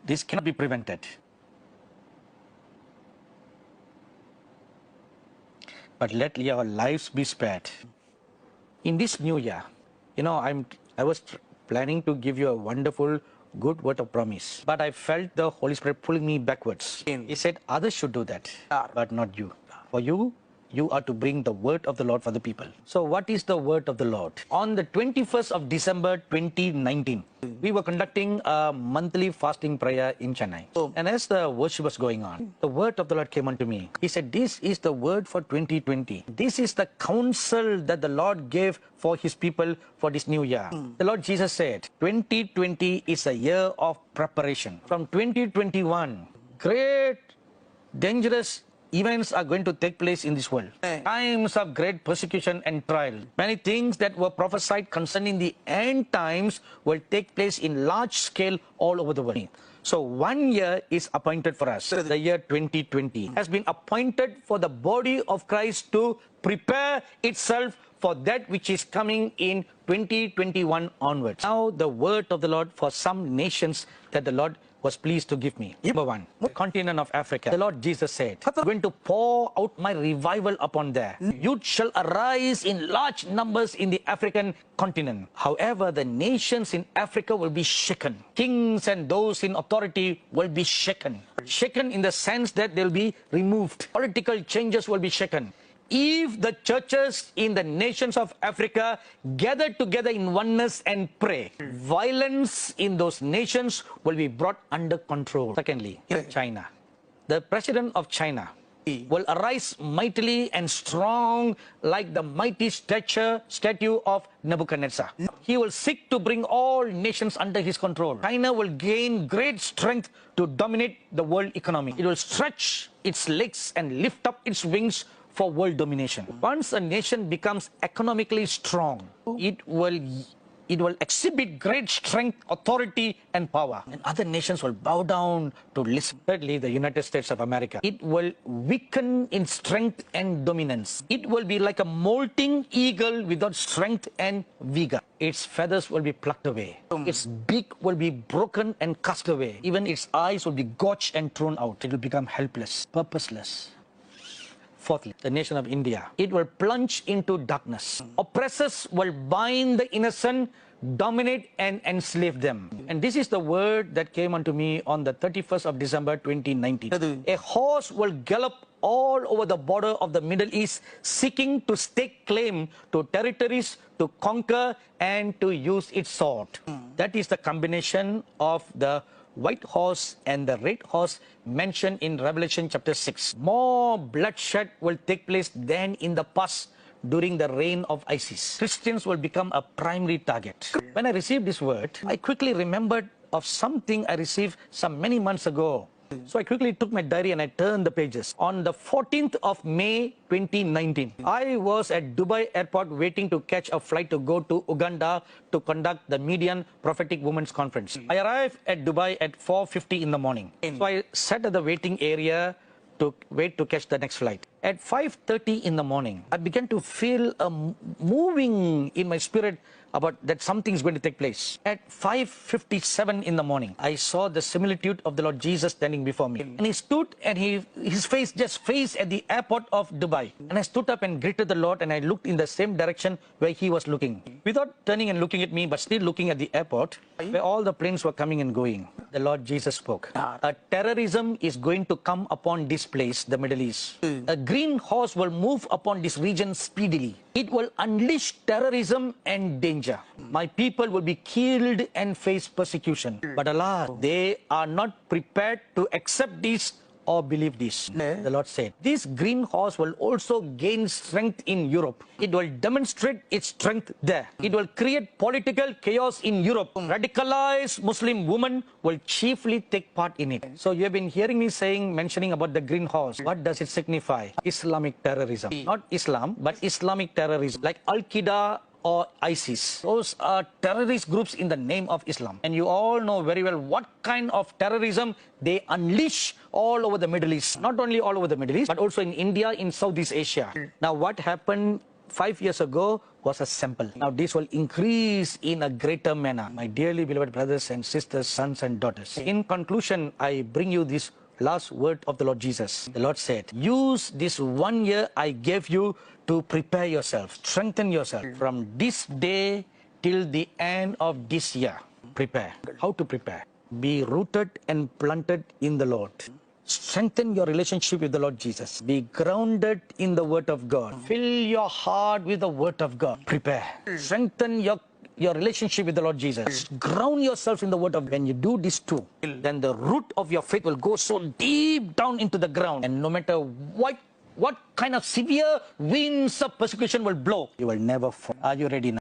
This cannot be prevented. But let your lives be spared. In this new year, I was planning to give you a wonderful, good word of promise. But I felt the Holy Spirit pulling me backwards. He said, others should do that, but not you. For you, you are to bring the word of the Lord for the people. So what is the word of the Lord? On the 21st of December 2019, we were conducting a monthly fasting prayer in Chennai. And as the worship was going on, the word of the Lord came unto me. He said, this is the word for 2020. This is the counsel that the Lord gave for his people for this new year. The Lord Jesus said, 2020 is a year of preparation. From 2021, great, dangerous events are going to take place in this world. Times of great persecution and trial. Many things that were prophesied concerning the end times will take place in large scale all over the world. So 1 year is appointed for us. The year 2020 has been appointed for the body of Christ to prepare itself for that which is coming in 2021 onwards. Now the word of the Lord for some nations that the Lord was pleased to give me. Number one, the continent of Africa. The Lord Jesus said, I'm going to pour out my revival upon there. Youth shall arise in large numbers in the African continent. However, the nations in Africa will be shaken. Kings and those in authority will be shaken. Shaken in the sense that they'll be removed. Political changes will be shaken. If the churches in the nations of Africa gather together in oneness and pray, violence in those nations will be brought under control. Secondly, China. The president of China will arise mightily and strong like the mighty statue of Nebuchadnezzar. He will seek to bring all nations under his control. China will gain great strength to dominate the world economy. It will stretch its legs and lift up its wings for world domination. Once a nation becomes economically strong, it will exhibit great strength, authority, and power. And other nations will bow down to listen. Thirdly, the United States of America. It will weaken in strength and dominance. It will be like a molting eagle without strength and vigor. Its feathers will be plucked away. Its beak will be broken and cast away. Even its eyes will be gouged and thrown out. It will become helpless, purposeless. Fourthly, the nation of India. It will plunge into darkness. Oppressors will bind the innocent, dominate and enslave them. And this is the word that came unto me on the 31st of December 2019. A horse will gallop all over the border of the Middle East, seeking to stake claim to territories, to conquer and to use its sword. That is the combination of the white horse and the red horse mentioned in Revelation chapter 6. More bloodshed will take place than in the past during the reign of ISIS. Christians will become a primary target. When I received this word, I quickly remembered of something I received some many months ago. So I quickly took my diary and I turned the pages. On the 14th of May 2019, I was at Dubai airport waiting to catch a flight to go to Uganda to conduct the Median Prophetic Women's Conference. I arrived at Dubai at 4:50 in the morning. So I sat at the waiting area to wait to catch the next flight. At 5:30 in the morning, I began to feel a moving in my spirit about that something is going to take place. At 5:57 in the morning, I saw the similitude of the Lord Jesus standing before me. And he stood and his face just faced at the airport of Dubai. And I stood up and greeted the Lord and I looked in the same direction where he was looking. Without turning and looking at me, but still looking at the airport where all the planes were coming and going, the Lord Jesus spoke. A terrorism is going to come upon this place, the Middle East. A green horse will move upon this region speedily. It will unleash terrorism and danger. My people will be killed and face persecution. But alas, they are not prepared to accept this or believe this. The Lord said, this green horse will also gain strength in Europe. It will demonstrate its strength there. It will create political chaos in Europe. Radicalized Muslim women will chiefly take part in it. So you have been hearing me mentioning about the green horse. What does it signify? Islamic terrorism. Not Islam, but Islamic terrorism. Like Al-Qaeda or ISIS. Those are terrorist groups in the name of Islam. And you all know very well what kind of terrorism they unleash all over the Middle East. Not only all over the Middle East, but also in India, in Southeast Asia. Now what happened 5 years ago was a sample. Now this will increase in a greater manner. My dearly beloved brothers and sisters, sons and daughters. In conclusion, I bring you this last word of the Lord Jesus. The Lord said, use this 1 year I gave you to prepare yourself, strengthen yourself. From this day till the end of this year, prepare. How to prepare? Be rooted and planted in the Lord. Strengthen your relationship with the Lord Jesus. Be grounded in the Word of God. Fill your heart with the Word of God. Prepare. Strengthen your relationship with the Lord Jesus. Ground yourself in the Word of God. When you do these two, then the root of your faith will go so deep down into the ground. And no matter what kind of severe winds of persecution will blow, you will never fall. Are you ready now?